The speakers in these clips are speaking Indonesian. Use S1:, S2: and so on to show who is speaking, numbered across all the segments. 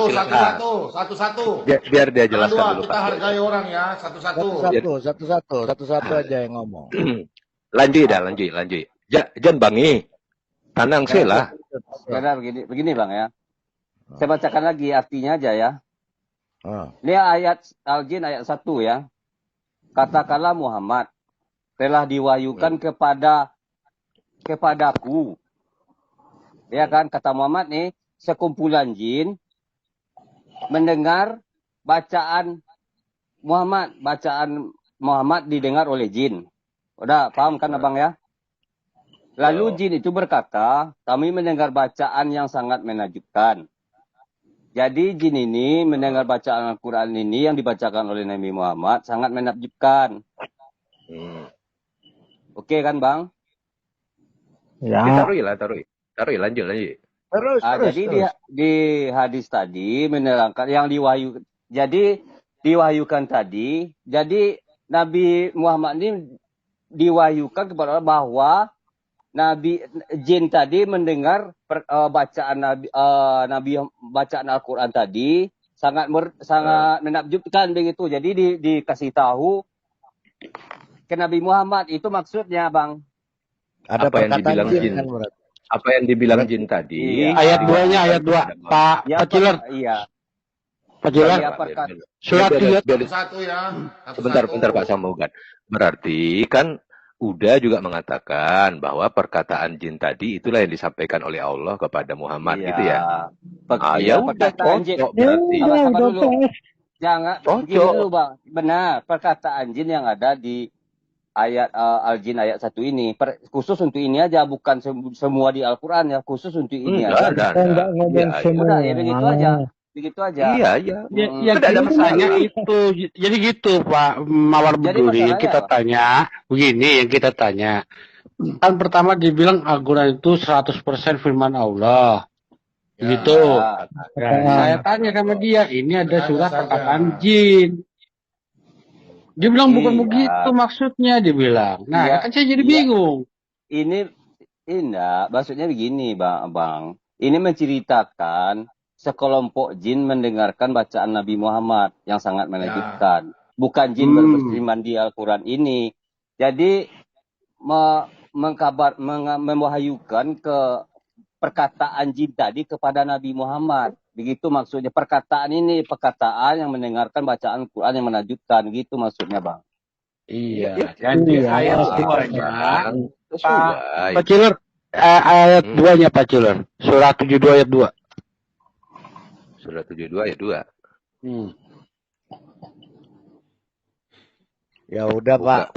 S1: silakan.
S2: Satu-satu.
S1: Biar dia
S2: Jangan
S1: jelaskan
S2: dua,
S1: dulu,
S2: kita
S1: Pak.
S2: hargai orang ya, satu-satu.
S3: Satu-satu aja yang ngomong.
S1: Lanjut. Jangan bangi. Tanang sih lah.
S4: Karena begini Bang ya. Saya bacakan lagi artinya aja ya.
S3: Ah.
S4: Ini ayat Al-Jin ayat 1 ya. Katakanlah Muhammad telah diwahyukan kepadaku. Ya kan, kata Muhammad nih, sekumpulan jin mendengar bacaan Muhammad didengar oleh jin. Udah paham kan Abang ya? Lalu jin itu berkata, kami mendengar bacaan yang sangat menakjubkan. Jadi jin ini mendengar bacaan Al-Quran ini yang dibacakan oleh Nabi Muhammad sangat menakjubkan. Oke kan Bang?
S1: Ya. Taruh. Lanjut.
S3: Terus.
S4: Jadi di hadis tadi menerangkan yang diwahyukan tadi. Jadi Nabi Muhammad ini diwahyukan kepada Allah bahwa jin tadi mendengar bacaan bacaan Al-Quran tadi sangat menakjubkan begitu. Jadi dikasih tahu ke Nabi Muhammad, itu maksudnya Bang.
S3: Ada
S1: apa yang dibilang jin?
S3: Kan,
S1: apa yang dibilang jin tadi?
S5: Iya. Ayat 2-nya, ayat 2. Pak Ciler.
S4: Iya.
S5: Pak Ciler. Surat 3.
S2: Satu ya.
S1: Sebentar Pak Samugan. Berarti kan udah juga mengatakan bahwa perkataan jin tadi itulah yang disampaikan oleh Allah kepada Muhammad gitu ya. Ya udah cocok berarti.
S4: Jangan begini dulu Bang. Benar, perkataan jin yang ada di ayat Al-Jin ayat 1 ini khusus untuk ini aja, bukan semua di Al-Qur'an ya, khusus untuk ini aja. Udah ya begitu aja.
S1: Iya.
S5: Yang ada masalahnya itu. Jadi gitu Pak Mawar Berduri, yang kita tanya begini, yang kita tanya. Kan pertama dibilang Al-Quran itu 100% firman Allah. Gitu. Saya tanya sama dia, ini ada surat perkataan jin. Dia bilang bukan begitu maksudnya, dia bilang. Nah, kan saya jadi bingung.
S4: Ini enggak, maksudnya begini Bang. Ini menceritakan sekelompok jin mendengarkan bacaan Nabi Muhammad yang sangat menakjubkan. Bukan jin berfirman di Al-Quran ini. Jadi memwahyukan ke perkataan jin tadi kepada Nabi Muhammad. Begitu maksudnya. Perkataan yang mendengarkan bacaan Quran yang menakjubkan. Gitu maksudnya Bang.
S5: Iya. Jadi ayat 2-nya. Pak Ciler, ayat 2-nya Pak Ciler. Surat 72 ayat 2.
S1: Surat 72 ayat 2.
S3: Ya udah Pak,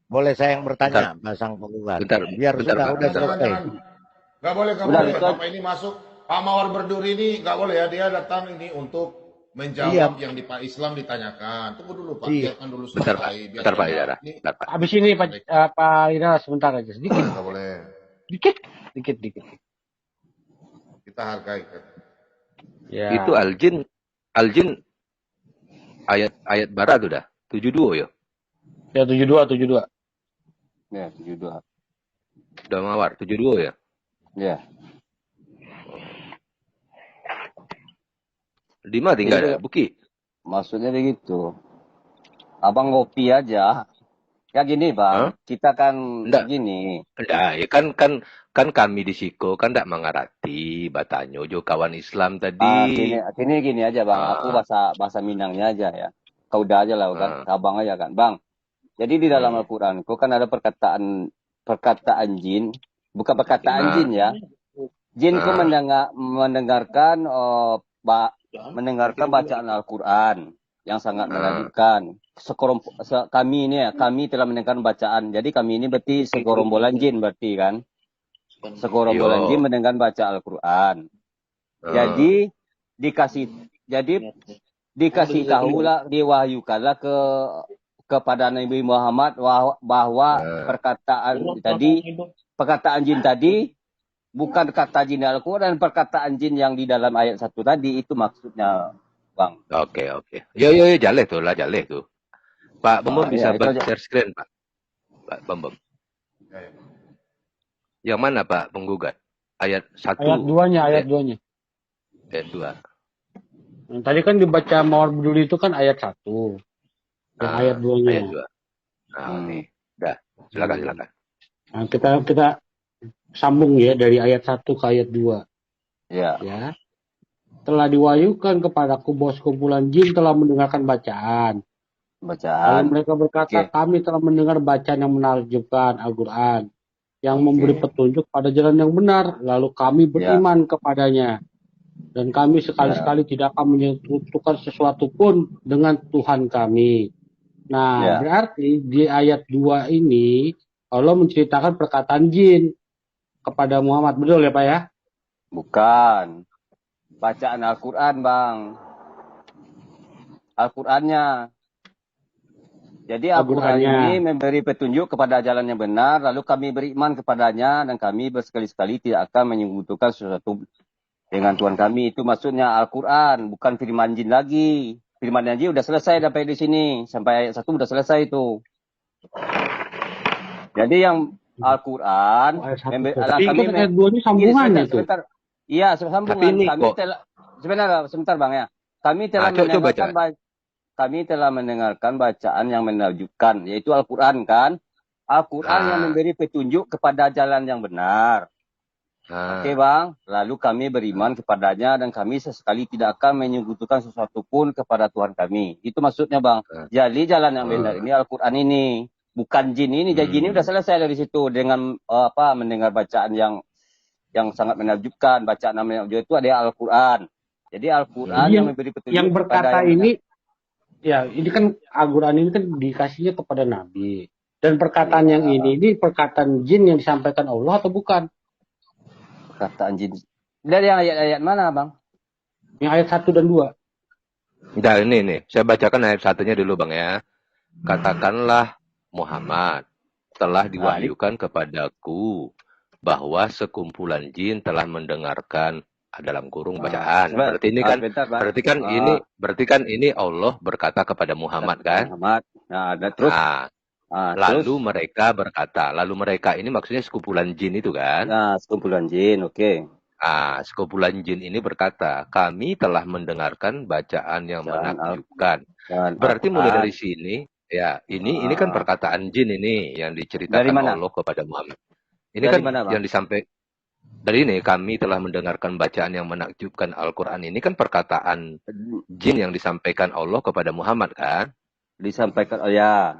S3: boleh saya yang bertanya, Pasang Penggugat. Biar sudah selesai.
S2: Nggak boleh. Bapak ini masuk, Pak Mawar Berduri ini nggak boleh ya, dia datang ini untuk menjawab yang di Pak Islam ditanyakan. Tunggu dulu Pak, biarkan dulu selesai.
S1: Bentar Pak Idara.
S5: Habis ini Pak Idara sebentar aja, sedikit.
S2: Nggak boleh.
S5: Dikit.
S2: Kita hargai kan.
S1: Ya. Itu Al-Jin ayat barat udah 72 ya.
S5: Ya 72.
S4: Ya 72.
S1: Udah Mawar 72 ya.
S4: Ya.
S1: Di mana tinggal ada Buki?
S4: Maksudnya begitu. Abang ngopi aja. Ya gini Bang, kita kan gini.
S1: Enggak, ya kan kami di Siko kan tidak mengarati Batanyo jo kawan Islam tadi.
S4: Gini aja Bang, aku bahasa Minangnya aja ya. Kau udah aja lah kan, Abang aja kan, Bang. Jadi di dalam Al-Qur'an kan ada perkataan jin, bukan perkataan jin ya. Jin ku mendengarkan bacaan Al-Qur'an yang sangat menakjubkan. Kami telah mendengarkan bacaan. Jadi kami ini berarti segerombolan jin berarti kan. Segerombolan jin mendengarkan baca Al-Qur'an. Jadi dikasih tahulah, diwahyukanlah kepada Nabi Muhammad bahwa perkataan jin tadi bukan kata jin Al-Quran, perkataan jin yang di dalam ayat 1 tadi, itu maksudnya Bang.
S1: Oke. Yo jaleh tuh. Pak Bambam bisa share screen Pak Bambam. Yang mana Pak penggugat? Ayat 1.
S5: Ayat 2-nya.
S1: Ayat 2.
S5: Tadi kan dibaca Mawar Berduri itu kan ayat 1. Yang ayat 2-nya.
S1: Ayat 2. Nah, nih. Udah, silakan.
S5: Nah, kita sambung ya dari ayat 1 ke ayat 2.
S4: Ya.
S5: Telah diwahyukan kepadaku bahwa sekumpulan jin telah mendengarkan bacaan. Lalu mereka berkata, kami telah mendengar bacaan yang menakjubkan Al-Quran, yang memberi petunjuk pada jalan yang benar. Lalu kami beriman kepadanya. Dan kami sekali-sekali tidak akan menyekutukan sesuatu pun dengan Tuhan kami. Nah, berarti di ayat 2 ini, Allah menceritakan perkataan jin kepada Muhammad. Betul ya Pak ya?
S4: Bukan. Bacaan Al-Quran, Bang. Al-Qurannya. Jadi Al-Quran ini memberi petunjuk kepada jalan yang benar, lalu kami beriman kepadanya, dan kami bersekali-sekali tidak akan menyekutukan sesuatu dengan Tuhan kami. Itu maksudnya Al-Quran, bukan firman jin lagi. Firman jin udah selesai sampai di sini. Sampai ayat 1 udah selesai itu. Jadi yang Al-Quran,
S5: ayat 2 ini sambungan itu.
S4: Iya, sambungan. Sebentar Bang ya. Kami telah mendengarkan bacaan yang menakjubkan, yaitu Al-Quran kan. Al-Quran yang memberi petunjuk kepada jalan yang benar. Oke Bang, lalu kami beriman kepadanya dan kami sesekali tidak akan menyekutukan sesuatu pun kepada Tuhan kami. Itu maksudnya Bang. Jadi jalan yang benar ini Al-Quran ini, bukan jin ini. Jadi jin ini udah selesai dari situ dengan mendengar bacaan yang sangat menakjubkan. Bacaan yang menakjubkan itu ada Al-Quran. Jadi Al-Quran yang memberi petunjuk
S5: yang berkata ini, ya ini kan Al-Quran ini kan dikasihnya kepada Nabi. Dan perkataan yang ini perkataan jin yang disampaikan Allah atau bukan?
S4: Perkataan jin. Dari ayat-ayat mana Bang?
S5: Yang ayat 1 dan 2.
S1: Nah ini, saya bacakan ayat 1-nya dulu Bang ya. Katakanlah Muhammad, telah diwahyukan kepadaku bahwa sekumpulan jin telah mendengarkan dalam kurung bacaan. Berarti ini kan berarti kan ini Allah berkata kepada Muhammad kan?
S4: Muhammad. Nah, terus
S1: lalu mereka berkata, lalu mereka ini maksudnya sekumpulan jin itu kan?
S4: Nah, sekumpulan jin, oke.
S1: Sekumpulan jin ini berkata, kami telah mendengarkan bacaan yang menakjubkan. Berarti mulai dari sini, ya ini kan perkataan jin ini yang diceritakan Allah kepada Muhammad. Ini kan yang disampaikan dari ini, kami telah mendengarkan bacaan yang menakjubkan Al-Quran ini kan perkataan jin yang disampaikan Allah kepada Muhammad kan?
S4: Disampaikan, ya.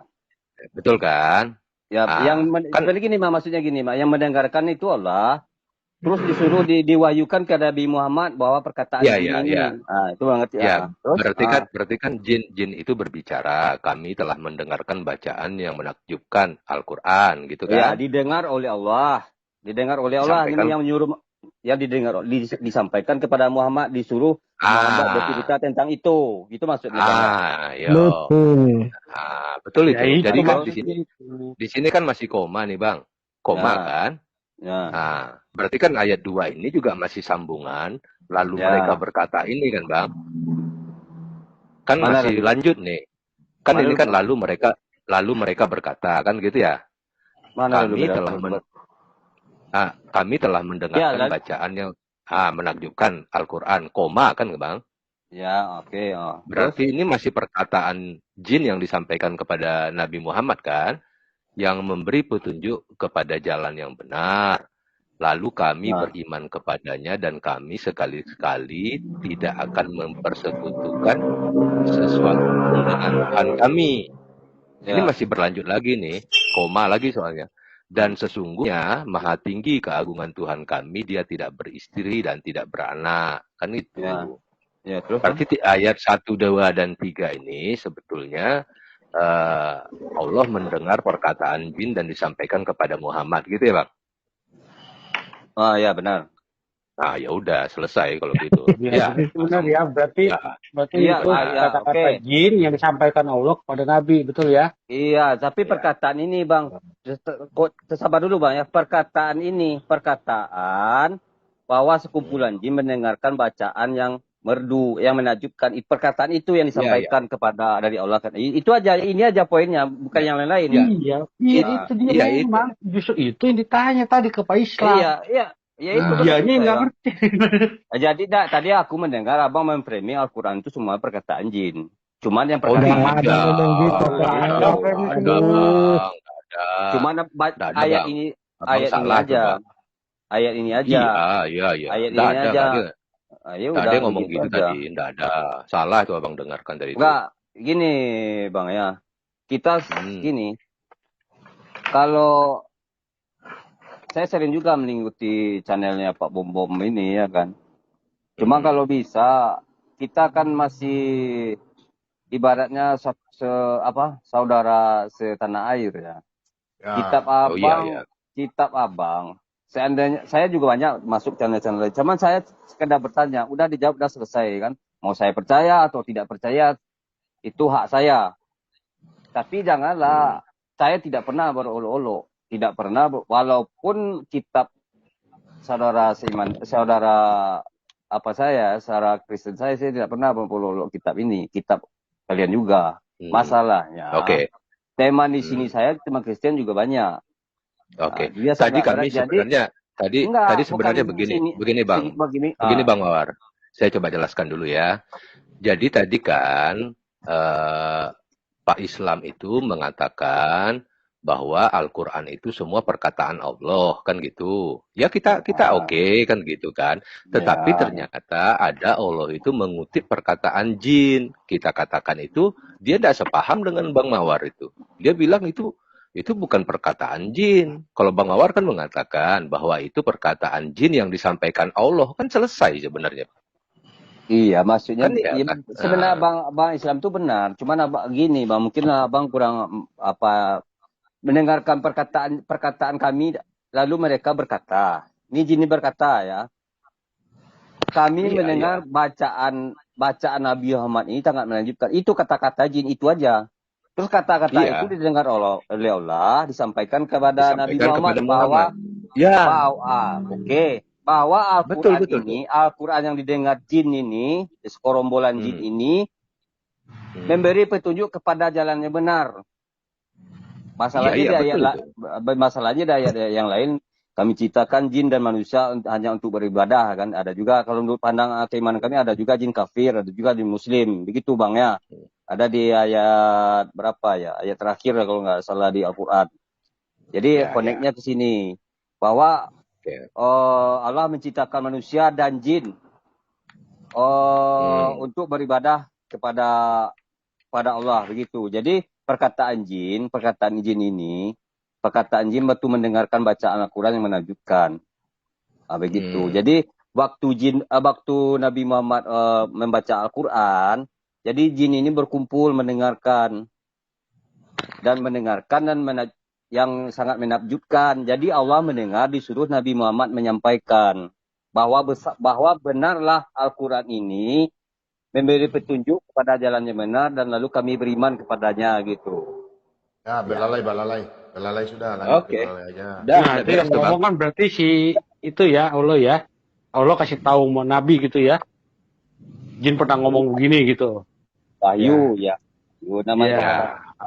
S1: Betul kan?
S4: Ya, maksudnya gini, yang mendengarkan itu Allah, terus disuruh diwahyukan ke Nabi Muhammad bahwa perkataan ini. Itu banget ya.
S1: Berarti kan jin itu berbicara, kami telah mendengarkan bacaan yang menakjubkan Al-Quran gitu kan?
S4: Ya, didengar oleh Allah. Didengar oleh Allah, ini yang menyuruh, yang disampaikan kepada Muhammad, disuruh Muhammad bercerita tentang itu. Itu maksudnya.
S1: Betul itu. Ya, jadi kan di sini kan masih koma nih Bang. Koma kan? Berarti kan ayat 2 ini juga masih sambungan. Lalu mereka berkata ini kan Bang. Kan masih lanjut nih. Kan ini kan lalu mereka berkata kan gitu ya. Kami telah mendengarkan bacaan yang menakjubkan Al-Quran, koma kan Bang?
S4: Ya, oke.
S1: Berarti ini masih perkataan jin yang disampaikan kepada Nabi Muhammad kan? Yang memberi petunjuk kepada jalan yang benar. Lalu kami beriman kepadanya dan kami sekali-sekali tidak akan mempersekutukan sesuatu dengan Tuhan kami. Ini masih berlanjut lagi nih, koma lagi soalnya. Dan sesungguhnya maha tinggi keagungan Tuhan kami, dia tidak beristri dan tidak beranak. Kan itu.
S4: Terus,
S1: berarti ayat 1, 2, dan 3 ini sebetulnya Allah mendengar perkataan jin dan disampaikan kepada Muhammad gitu ya Bang?
S4: Ya benar.
S1: Ya udah selesai kalau gitu.
S5: Benar ya, berarti itu kata-kata jin yang disampaikan Allah kepada Nabi, betul ya?
S4: Iya, tapi perkataan ini Bang, sabar dulu Bang ya. Perkataan bahwa sekumpulan jin mendengarkan bacaan yang merdu, yang menakjubkan. Perkataan itu yang disampaikan kepada dari Allah kan. Itu aja, ini aja poinnya, bukan yang lain-lain ya.
S5: Itu dia memang. Justru itu yang ditanya tadi ke Pak Islam.
S4: Iya. Ya itu
S5: dianya nggak ngerti.
S4: Jadi tadi aku mendengar abang memframing Al-Quran itu semua perkataan jin. Cuman yang perkataan
S3: ada ngomong gitu,
S4: Cuman ayat ini aja. Ayat ini aja.
S1: Iya.
S4: Ayat ini aja.
S1: Ya udah ngomong gitu tadi, enggak ada. Salah itu abang dengarkan dari itu.
S4: Enggak, gini bang ya. Kita gini. Kalau saya sering juga mengikuti channelnya Pak Bom Bom ini ya kan. Cuma kalau bisa kita kan masih ibaratnya saudara setanah air ya. Kitab abang. Seandainya saya juga banyak masuk channel-channel. Cuman saya sekedar bertanya, udah dijawab, udah selesai kan. Mau saya percaya atau tidak percaya itu hak saya. Tapi janganlah saya tidak pernah berolok-olok, tidak pernah walaupun kitab saudara Kristen saya tidak pernah berolok-olok kitab ini, kitab kalian juga. Masalahnya. Tema di sini saya tema Kristen juga banyak.
S1: Tadi kami sebenarnya tadi sebenarnya begini Bang Mawar. Saya coba jelaskan dulu ya. Jadi tadi kan Pak Islam itu mengatakan bahwa Al-Quran itu semua perkataan Allah kan gitu. Ya kita oke kan gitu kan. Tetapi ternyata ada Allah itu mengutip perkataan jin. Kita katakan itu dia tidak sepaham dengan Bang Mawar itu. Dia bilang itu bukan perkataan jin. Kalau Bang Mawar kan mengatakan bahwa itu perkataan jin yang disampaikan Allah. Kan selesai sebenarnya.
S4: Iya, maksudnya kan, sebenarnya Bang Islam itu benar. Cuman gini, Bang, mungkin Abang kurang mendengarkan perkataan kami, lalu mereka berkata, ini jin berkata ya. Kami mendengar bacaan Nabi Muhammad ini sangat menakjubkan. Itu kata-kata jin itu aja. Terus kata-kata itu didengar oleh Allah, disampaikan kepada Nabi Muhammad bahwa bahwa Al-Quran ini, Al-Quran yang didengar jin ini, sekorombolan jin ini, memberi petunjuk kepada jalan yang benar. Masalahnya masalahnya yang lain, kami ciptakan jin dan manusia hanya untuk beribadah kan. Ada juga kalau menurut pandang keimanan kami ada juga jin kafir, ada juga jin muslim. Begitu Bang ya. Ada di ayat berapa ya? Ayat terakhir kalau nggak salah di Al-Quran. Jadi koneknya ke sini bahwa Allah menciptakan manusia dan jin untuk beribadah kepada Allah begitu. Jadi perkataan jin ini, perkataan jin betul mendengarkan bacaan Al-Quran yang menakjubkan. Begitu. Jadi waktu Nabi Muhammad membaca Al-Quran, jadi jin ini berkumpul mendengarkan yang sangat menakjubkan. Jadi Allah mendengar disuruh Nabi Muhammad menyampaikan bahwa benarlah Al-Quran ini memberi petunjuk kepada jalan yang benar dan lalu kami beriman kepadanya gitu.
S2: Ya, belalai sudah.
S5: Oke. Nah, itu yang ngomong kan berarti itu ya Allah ya. Allah kasih tahu mau Nabi gitu ya. Jin pernah ngomong begini gitu.
S4: Wahyu ya. Namanya.